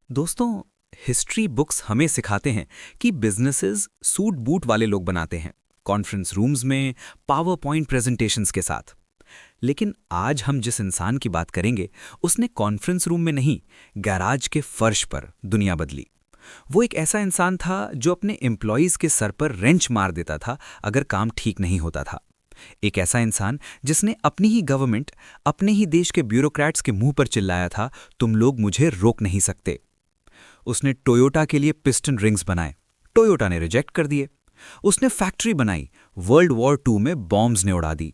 दोस्तों, history books हमें सिखाते हैं कि बिजनेसेस सूट बूट वाले लोग बनाते हैं, कॉन्फ्रेंस रूम्स में पावर पॉइंट प्रेजेंटेशंस के साथ। लेकिन आज हम जिस इंसान की बात करेंगे, उसने कॉन्फ्रेंस रूम में नहीं, गैराज के फर्श पर दुनिया बदली। वो एक ऐसा इंसान था जो अपने एम्प्लॉयज के सर पर रेंच मार देता था अगर काम ठीक नहीं होता था। एक ऐसा इंसान जिसने अपनी ही गवर्नमेंट, अपने ही देश के ब्यूरोक्रेट्स के मुंह पर चिल्लाया था, तुम लोग मुझे रोक नहीं सकते। उसने टोयोटा के लिए पिस्टन रिंग्स बनाए, टोयोटा ने रिजेक्ट कर दिए। उसने फैक्ट्री बनाई, वर्ल्ड वॉर 2 में बॉम्ब्स ने उड़ा दी।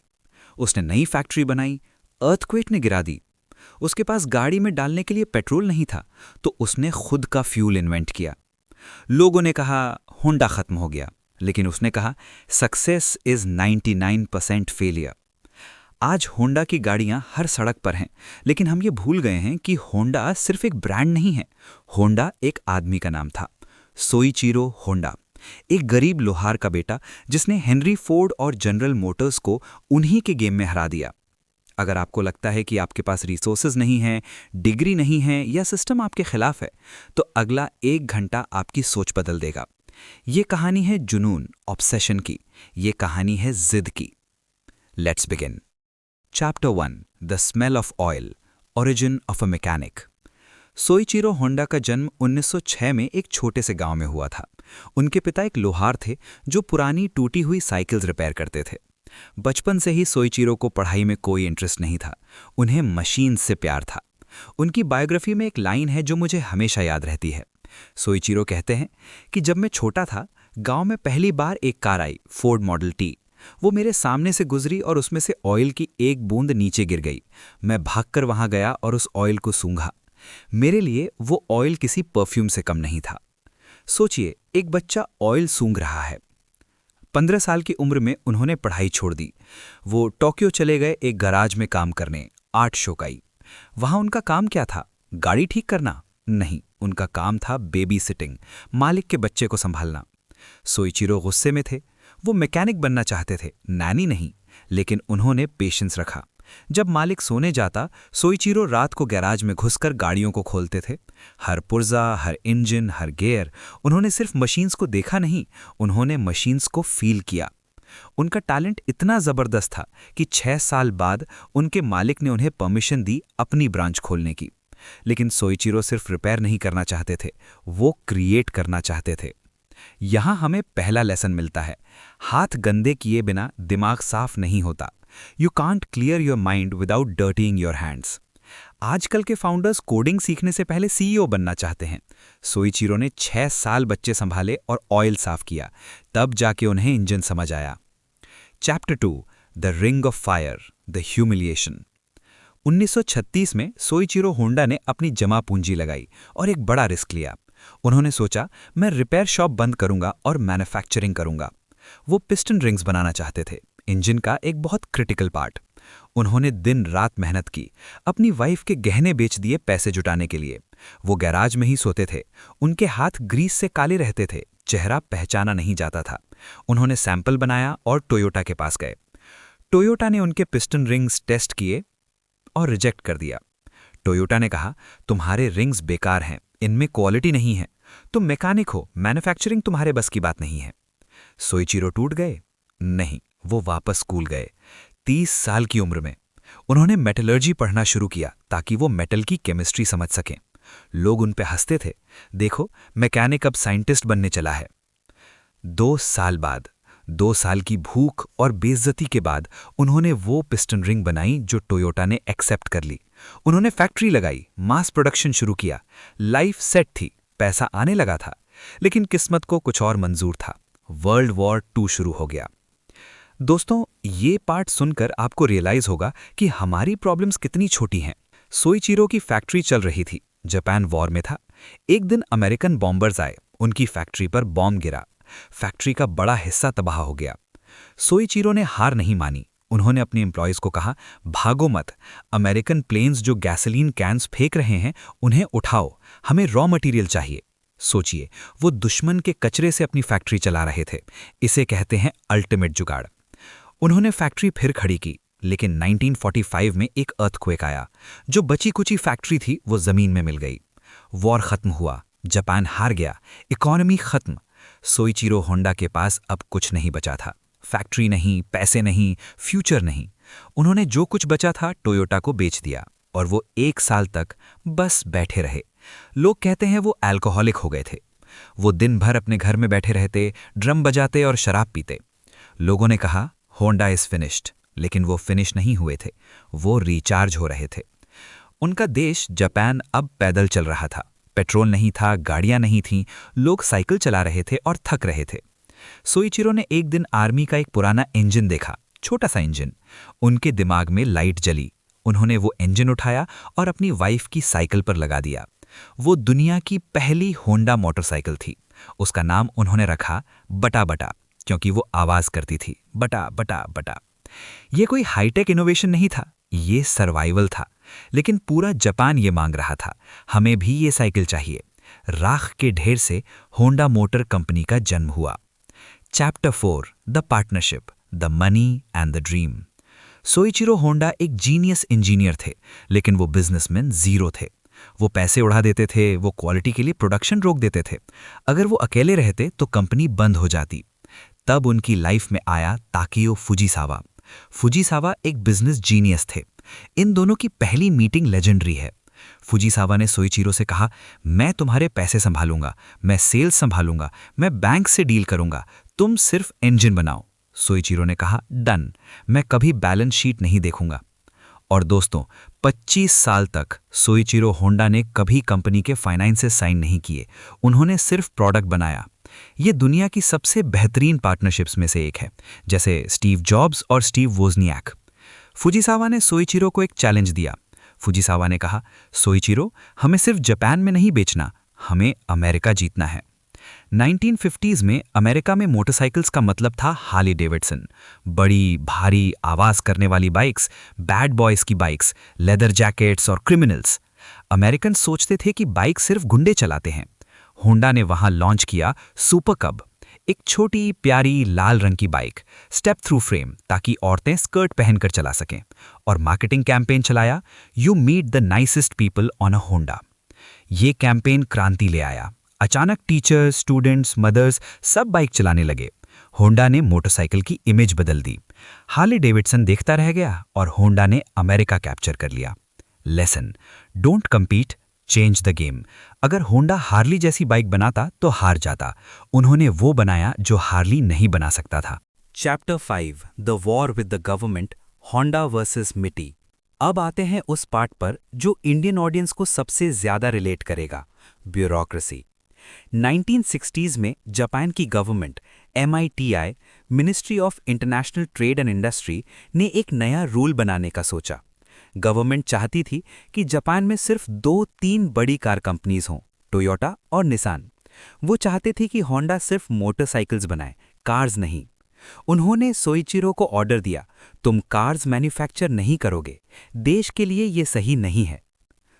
उसने नई फैक्ट्री बनाई, अर्थक्वेक ने गिरा दी। उसके पास गाड़ी में डालने के लिए पेट्रोल नहीं था, तो उसने खुद का फ्यूल इन्वेंट किया। लोगों ने कहा होंडा खत्म हो गया, लेकिन उसने कहा सक्सेस इज 99% फेलियर। आज होंडा की गाड़ियां हर सड़क पर हैं, लेकिन हम ये भूल गए हैं कि होंडा सिर्फ एक ब्रांड नहीं है। होंडा एक आदमी का नाम था, सोइचिरो होंडा, एक गरीब लोहार का बेटा जिसने हेनरी फोर्ड और जनरल मोटर्स को उन्हीं के गेम में हरा दिया। अगर आपको लगता है कि आपके पास रिसोर्सेज नहीं हैं, डिग्री नहीं है या सिस्टम आपके खिलाफ है, तो अगला 1 घंटा आपकी सोच बदल देगा। ये कहानी है जुनून, ऑब्सेशन की। ये कहानी है जिद की। Let's begin. Chapter 1, the smell of oil, origin of a mechanic. Soichiro Honda का जन्म 1906 में एक छोटे से गांव में हुआ था। उनके पिता एक लोहार थे जो पुरानी टूटी हुई साइकिल्स रिपेयर करते थे। बचपन से ही सोइचिरो को पढ़ाई में कोई इंटरेस्ट नहीं था, उन्हें मशीन से प्यार था। उनकी बायोग्राफी में एक लाइन है जो मुझे हमेशा याद रहती है। सोइचिरो कहते हैं कि जब मैं छोटा था, गांव में पहली बार एक कार आई, फोर्ड मॉडल टी। वो मेरे सामने से गुजरी और उसमें से ऑयल की एक बूंद नीचे गिर गई। मैं भागकर वहां गया और उस ऑयल को सूंघा। मेरे लिए वो ऑयल किसी परफ्यूम से कम नहीं था। सोचिए, एक बच्चा ऑयल सूंघ रहा है। 15 साल की उम्र में उन्होंने पढ़ाई छोड़ दी। वो टोक्यो चले गए एक गराज में काम करने, आर्ट शोकाई। वहां उनका काम क्या था? गाड़ी ठीक करना? नहीं, उनका काम था बेबी सिटिंग, मालिक के बच्चे को संभालना। सोइचिरो गुस्से में थे। वो मैकेनिक बनना चाहते थे, नैनी नहीं। लेकिन उन्होंने पेशेंस रखा। जब मालिक सोने जाता, सोइचिरो रात को गैराज में घुसकर गाड़ियों को खोलते थे। हर पुर्जा, हर इंजन, हर गियर। उन्होंने सिर्फ मशीन्स को देखा नहीं, उन्होंने मशीन्स को फील किया। उनका टैलेंट इतना जबरदस्त था कि 6 साल बाद उनके मालिक ने उन्हें परमिशन दी अपनी ब्रांच खोलने की। लेकिन सोइचिरो सिर्फ रिपेयर नहीं करना चाहते थे, वो क्रिएट करना चाहते थे। यहां हमें पहला लेसन मिलता है, हाथ गंदे किए बिना दिमाग साफ नहीं होता। You can't clear your mind without dirtying your hands. आजकल के फाउंडर्स कोडिंग सीखने से पहले सीईओ बनना चाहते हैं। सोइचिरो ने 6 साल बच्चे संभाले और ऑयल साफ किया, तब जाके उन्हें इंजन समझ आया। Chapter 2, the ring of fire, the humiliation. 1936 में सोइचिरो होंडा ने अपनी जमा पूंजी लगाई और एक बड़ा रिस्क लिया। उन्होंने सोचा, मैं रिपेयर शॉप बंद करूंगा और मैन्युफैक्चरिंग करूंगा। वो पिस्टन रिंग्स बनाना चाहते थे, इंजन का एक बहुत क्रिटिकल पार्ट। उन्होंने दिन रात मेहनत की, अपनी वाइफ के गहने बेच दिए पैसे जुटाने के लिए। वो गैराज में ही सोते थे, उनके हाथ ग्रीस से काले रहते थे, चेहरा पहचाना नहीं जाता था। उन्होंने सैंपल बनाया और टोयोटा के पास गए। टोयोटा ने उनके पिस्टन रिंग्स टेस्ट किए और रिजेक्ट कर दिया। टोयोटा ने कहा, तुम्हारे रिंग्स बेकार हैं, इनमें क्वालिटी नहीं है। तुम मैकेनिक हो, मैन्युफैक्चरिंग तुम्हारे बस की बात नहीं है। सोइचिरो टूट गए? नहीं, वो वापस स्कूल गए। 30 साल की उम्र में उन्होंने मेटलर्जी पढ़ना शुरू किया ताकि वो मेटल की केमिस्ट्री समझ सकें। लोग उन पे हंसते थे, देखो मैकेनिक अब साइंटिस्ट बनने चला है। 2 साल बाद, 2 साल की भूख और बेइज्जती के बाद उन्होंने वो पिस्टन रिंग बनाई जो टोयोटा ने एक्सेप्ट कर ली। उन्होंने फैक्ट्री लगाई, मास प्रोडक्शन शुरू किया। लाइफ सेट थी, पैसा आने लगा था। लेकिन किस्मत को कुछ और मंजूर था। वर्ल्ड वॉर 2 शुरू हो गया। दोस्तों, ये पार्ट सुनकर आपको रियलाइज होगा कि हमारी प्रॉब्लम्स कितनी छोटी हैं। सोइचिरो की फैक्ट्री चल रही थी, जापान वॉर में था। एक दिन अमेरिकन बॉम्बर्स आए, उनकी फैक्ट्री पर बॉम्ब गिरा। फैक्ट्री का बड़ा हिस्सा तबाह हो गया। सोइचिरो ने हार नहीं मानी। उन्होंने अपने एम्प्लॉयज को कहा, भागो मत, अमेरिकन प्लेन्स जो गैसोलीन कैंस फेंक रहे हैं उन्हें उठाओ, हमें रॉ मटेरियल चाहिए। सोचिए, वो दुश्मन के कचरे से अपनी फैक्ट्री चला रहे थे। इसे कहते हैं अल्टीमेट जुगाड़। उन्होंने फैक्ट्री फिर खड़ी की, लेकिन 1945 में एक अर्थक्वेक आया। जो बची कुची फैक्ट्री थी वो जमीन में मिल गई। वॉर खत्म हुआ, जापान हार गया, इकोनॉमी खत्म। सोइचिरो होंडा के पास अब कुछ नहीं बचा था। फैक्ट्री नहीं, पैसे नहीं, फ्यूचर नहीं। उन्होंने जो कुछ बचा था टोयोटा को बेच दिया और वो 1 साल तक बस बैठे रहे। लोग कहते हैं वो अल्कोहलिक हो गए थे। वो दिन भर अपने घर में बैठे रहते, ड्रम बजाते और शराब पीते। लोगों ने कहा होंडा इज फिनिश्ड, लेकिन वो फिनिश नहीं हुए थे, वो रिचार्ज हो रहे थे। उनका देश जापान अब पैदल चल रहा था। पेट्रोल नहीं था, गाड़ियां नहीं थीं, लोग साइकिल चला रहे थे और थक रहे थे। सोइचिरो ने एक दिन आर्मी का एक पुराना इंजन देखा, छोटा सा इंजन। उनके दिमाग में लाइट जली। उन्होंने वो इंजन उठाया और अपनी वाइफ की साइकिल पर लगा दिया। वो दुनिया की पहली होंडा मोटरसाइकिल थी। उसका नाम उन्होंने रखा बटा बटा, क्योंकि वो आवाज करती थी, बटा बटा बटा। ये कोई हाईटेक इनोवेशन नहीं था, ये सर्वाइवल था। लेकिन पूरा जापान ये मांग रहा था, हमें भी ये साइकिल चाहिए। राख के ढेर से होंडा मोटर कंपनी का जन्म हुआ। Chapter 4, the partnership, the money and the dream. Soichiro Honda एक जीनियस इंजीनियर थे, लेकिन वो बिजनेसमैन जीरो थे। वो पैसे उड़ा देते थे, वो क्वालिटी के लिए प्रोडक्शन रोक देते थे। अगर वो अकेले रहते तो कंपनी बंद हो जाती। तब उनकी लाइफ में आया ताकेयो फुजीसावा। फुजीसावा एक बिजनेस जीनियस थे। इन दोनों की पहली मीटिंग लेजेंडरी है। फुजीसावा ने सोइचिरो से कहा, मैं तुम्हारे पैसे संभालूंगा, मैं सेल्स संभालूंगा, मैं बैंक से डील करूंगा, तुम सिर्फ इंजन बनाओ। सोइचिरो ने कहा, डन, मैं कभी बैलेंस शीट नहीं देखूंगा। और दोस्तों, 25 साल तक सोइचिरो होंडा ने कभी कंपनी के फाइनेंसेस साइन नहीं किए। उन्होंने सिर्फ प्रोडक्ट बनाया। ये दुनिया की सबसे बेहतरीन पार्टनरशिप्स में से एक है, जैसे स्टीव जॉब्स और स्टीव वोजनियाक। फुजीसावा ने सोइचिरो को एक चैलेंज दिया। फुजीसावा ने कहा, सोइचिरो, हमें सिर्फ जापान में नहीं बेचना, हमें अमेरिका जीतना है। 1950s में अमेरिका में मोटरसाइकिल्स का मतलब था हार्ली डेविडसन। बड़ी, भारी, आवाज करने वाली बाइक्स, बैड बॉयज की बाइक्स, लेदर जैकेट्स और क्रिमिनल्स। अमेरिकन सोचते थे कि बाइक सिर्फ गुंडे चलाते हैं। होंडा ने वहां लॉन्च किया सुपर कब, एक छोटी प्यारी लाल रंग की बाइक, स्टेप थ्रू फ्रेम, ताकि औरतें स्कर्ट पहनकर चला सकें। और मार्केटिंग कैंपेन चलाया, you meet the nicest people on a Honda. ये कैंपेन क्रांति ले आया। अचानक टीचर्स, स्टूडेंट्स, मदर्स सब बाइक चलाने लगे। होंडा ने मोटरसाइकिल की इमेज बदल दी। हार्ली डेविडसन देखता रह गया और होंडा ने अमेरिका कैप्चर कर लिया। Lesson, don't compete, change the game. अगर होंडा हार्ली जैसी बाइक बनाता तो हार जाता। उन्होंने वो बनाया जो हार्ली नहीं बना सकता था। Chapter 5, the war with the government, Honda versus मिटी। अब आते हैं उस पार्ट पर जो इंडियन ऑडियंस को सबसे ज्यादा रिलेट करेगा, ब्यूरोक्रेसी। 1960s में जापान की government MITI, ministry of international trade and industry, ने एक नया रूल बनाने का सोचा। गवर्नमेंट चाहती थी कि जापान में सिर्फ 2-3 बड़ी कार कंपनीज हों, टोयोटा और निसान। वो चाहते थे कि होंडा सिर्फ मोटरसाइकिल्स बनाए, कार्स नहीं। उन्होंने सोइचिरो को ऑर्डर दिया, तुम कार्स मैन्युफैक्चर नहीं करोगे, देश के लिए ये सही नहीं है।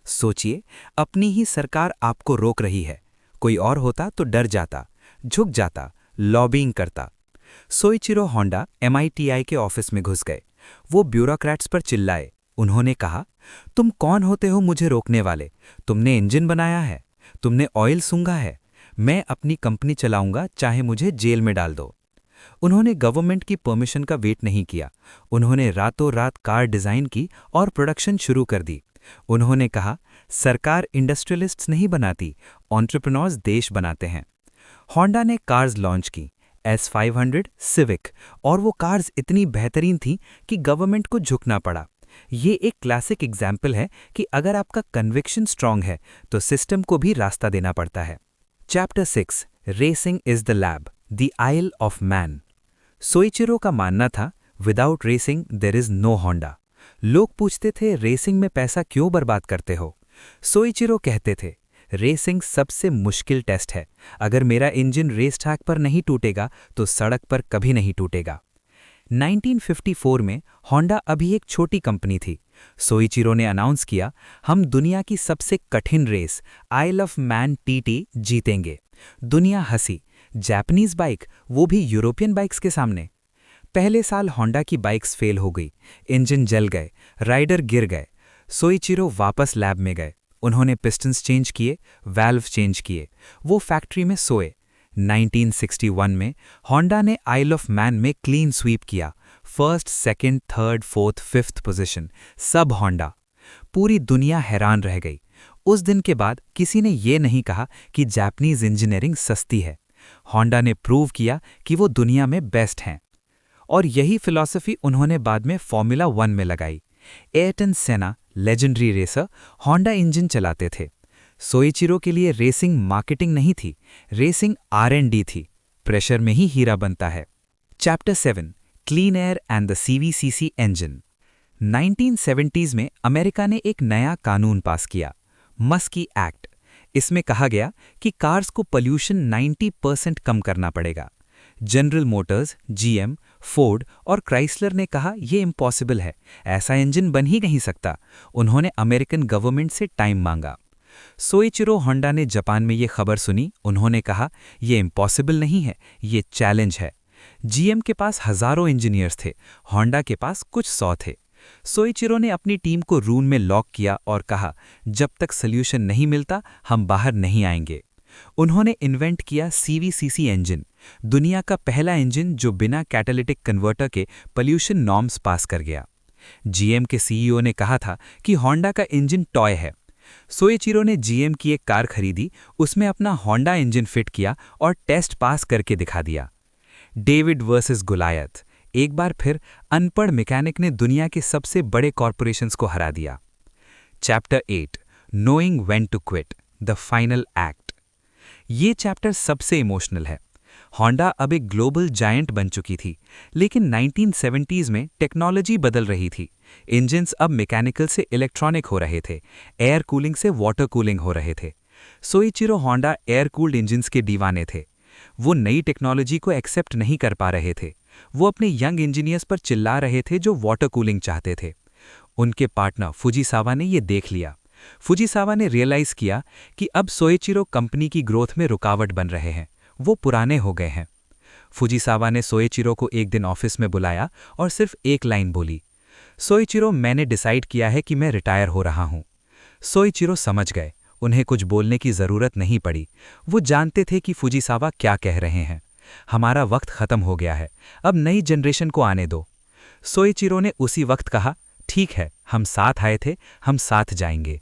सोचिए, अपनी ही सरकार आपको रोक रही है। कोई और होता तो डर जाता, झुक जाता, लॉबिंग करता। सोइचिरो होंडा MITI के ऑफिस में घुस गए। वो ब्यूरोक्रेट्स पर चिल्लाए। उन्होंने कहा, तुम कौन होते हो मुझे रोकने वाले? तुमने इंजन बनाया है, तुमने ऑयल सूंघा है। मैं अपनी कंपनी चलाऊंगा, चाहे मुझे जेल में डाल दो। उन्होंने गवर्नमेंट की परमिशन का वेट नहीं किया। उन्होंने रातों रात कार डिजाइन की और प्रोडक्शन शुरू कर दी। उन्होंने कहा, सरकार इंडस्ट्रियलिस्ट्स नहीं बनाती, एंटरप्रेन्योर्स देश बनाते हैं। होंडा ने कार्स लॉन्च की, S500, सिविक, और वो कार्स इतनी बेहतरीन थीं कि गवर्नमेंट को झुकना पड़ा। ये एक क्लासिक एग्जाम्पल है कि अगर आपका कन्विक्शन स्ट्रांग है तो सिस्टम को भी रास्ता देना पड़ता है। Chapter 6, racing is the lab, the Isle of Man. Soichiro का मानना था, without racing there is no Honda. लोग पूछते थे, रेसिंग में पैसा क्यों बर्बाद करते हो? सोइचिरो कहते थे, रेसिंग सबसे मुश्किल टेस्ट है। अगर मेरा इंजन रेस ट्रैक पर नहीं टूटेगा तो सड़क पर कभी नहीं टूटेगा। 1954 में होंडा अभी एक छोटी कंपनी थी। सोइचिरो ने अनाउंस किया, हम दुनिया की सबसे कठिन race Isle of Man TT जीतेंगे। दुनिया हंसी, जापानीज बाइक, वो भी यूरोपियन बाइक्स के सामने। पहले साल होंडा की बाइक्स फेल हो गई, इंजन जल गए, राइडर गिर गए। सोइचिरो वापस लैब में गए। उन्होंने पिस्टन्स चेंज किए, वैल्व चेंज किए, वो फैक्ट्री में सोए। 1961 में होंडा ने आइल ऑफ मैन में क्लीन स्वीप किया, first, second, third, fourth, fifth position, सब होंडा। पूरी दुनिया हैरान रह गई। उस दिन के बाद किसी ने ये नहीं कहा कि जापानीज इंजीनियरिंग सस्ती है। होंडा ने प्रूव किया कि वो दुनिया में बेस्ट हैं। और यही फिलॉसफी उन्होंने बाद में फॉर्मूला 1 में लगाई। एयरटन सेना, लेजेंडरी रेसर, होंडा इंजन चलाते थे। सोइचिरो के लिए रेसिंग मार्केटिंग नहीं थी, रेसिंग R&D थी। प्रेशर में ही हीरा बनता है। Chapter 7, clean air and the CVCC engine. 1970s में अमेरिका ने एक नया कानून पास किया, मस्की एक्ट। इसमें कहा गया कि कार्स को पोल्यूशन 90% कम करना पड़ेगा। जनरल मोटर्स, GM, फोर्ड और क्राइसलर ने कहा यह इम्पॉसिबल है, ऐसा इंजन बन ही नहीं सकता। उन्होंने अमेरिकन गवर्नमेंट से टाइम मांगा। सोइचिरो होंडा ने जापान में ये खबर सुनी। उन्होंने कहा यह इम्पॉसिबल नहीं है, ये चैलेंज है। GM के पास हजारों इंजीनियर्स थे, होंडा के पास कुछ 100 थे। सोइचिरो ने अपनी टीम को रूम में लॉक किया और कहा जब तक सॉल्यूशन नहीं मिलता हम बाहर नहीं आएंगे। उन्होंने इन्वेंट किया CVCC इंजन, दुनिया का पहला इंजन जो बिना कैटालिटिक कन्वर्टर के पोल्यूशन नॉर्म्स पास कर गया। GM के CEO ने कहा था कि होंडा का इंजन टॉय है। सोइचिरो ने GM की एक कार खरीदी, उसमें अपना होंडा इंजन फिट किया और टेस्ट पास करके दिखा दिया। David versus Goliath. एक बार फिर अनपढ़ मैकेनिक ने दुनिया के सबसे बड़े कॉरपोरेशंस को हरा दिया। Chapter 8, knowing when to quit, the final act. ये चैप्टर सबसे इमोशनल है। होंडा अब एक ग्लोबल जायंट बन चुकी थी, लेकिन 1970s में टेक्नोलॉजी बदल रही थी। इंजन्स अब मैकेनिकल से इलेक्ट्रॉनिक हो रहे थे, एयर कूलिंग से वाटर कूलिंग हो रहे थे। Soichiro Honda air cooled engines के दीवाने थे। वो नई टेक्नोलॉजी को एक्सेप्ट नहीं कर पा रहे थे। वो अपने यंग इंजीनियर्स पर चिल्ला रहे थे जो वाटर कूलिंग चाहते थे। उनके पार्टनर फुजीसावा ने ये देख लिया। फुजीसावा ने रियलाइज किया कि अब सोइचिरो कंपनी की ग्रोथ में रुकावट बन रहे हैं, वो पुराने हो गए हैं। फुजीसावा ने सोइचिरो को एक दिन ऑफिस में बुलाया और सिर्फ एक लाइन बोली, सोइचिरो, मैंने डिसाइड किया है कि मैं रिटायर हो रहा हूं। सोइचिरो समझ गए, उन्हें कुछ बोलने की जरूरत नहीं पड़ी। वो जानते थे कि फुजीसावा क्या कह रहे हैं। हमारा वक्त खत्म हो गया है, अब नई जनरेशन को आने दो। सोइचिरो ने उसी वक्त कहा, ठीक है, हम साथ आए थे, हम साथ जाएंगे।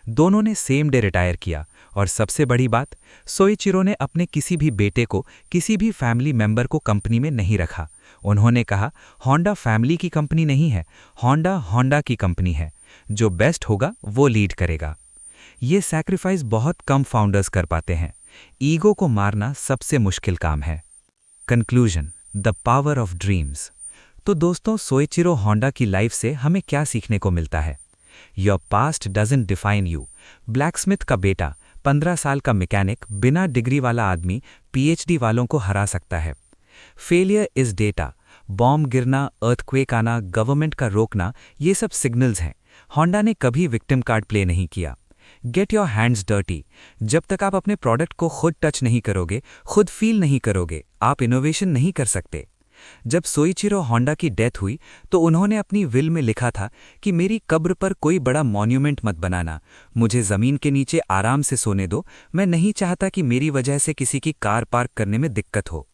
दोनों ने सेम डे रिटायर किया। और सबसे बड़ी बात, सोइचिरो ने अपने किसी भी बेटे को, किसी भी फैमिली मेंबर को कंपनी में नहीं रखा। उन्होंने कहा, होंडा फैमिली की कंपनी नहीं है, होंडा होंडा की कंपनी है। जो बेस्ट होगा वो लीड करेगा। ये सैक्रिफाइस बहुत कम फाउंडर्स कर पाते हैं। ईगो को मारना सबसे मुश्किल काम है। Conclusion, the power of dreams. तो दोस्तों, सोइचिरो होंडा की लाइफ से हमें क्या सीखने को मिलता है? Your past doesn't define you. Blacksmith का बेटा, 15 साल का मैकेनिक, बिना डिग्री वाला आदमी PhD वालों को हरा सकता है। Failure is data. बॉम्ब गिरना, अर्थक्वेक आना, गवर्नमेंट का रोकना, ये सब सिग्नल्स हैं। होंडा ने कभी विक्टिम कार्ड प्ले नहीं किया। Get your hands dirty. जब तक आप अपने प्रोडक्ट को खुद टच नहीं करोगे, खुद फील नहीं करोगे, आप इनोवेशन नहीं कर सकते। जब सोइचिरो होंडा की डेथ हुई तो उन्होंने अपनी विल में लिखा था कि मेरी कब्र पर कोई बड़ा मॉन्यूमेंट मत बनाना, मुझे जमीन के नीचे आराम से सोने दो, मैं नहीं चाहता कि मेरी वजह से किसी की कार पार्क करने में दिक्कत हो।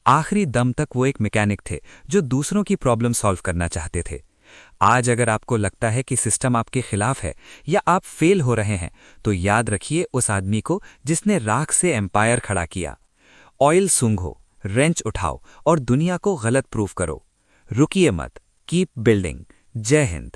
आखिरी दम तक वो एक मैकेनिक थे जो दूसरों की प्रॉब्लम सॉल्व करना चाहते थे। आज अगर आपको लगता है कि सिस्टम आपके खिलाफ है या आप फेल हो रहे हैं, तो याद रखिए उस आदमी को जिसने राख से एम्पायर खड़ा किया। ऑयल सूंघो, रेंच उठाओ और दुनिया को गलत प्रूफ करो। रुकिए मत, कीप बिल्डिंग। जय हिंद।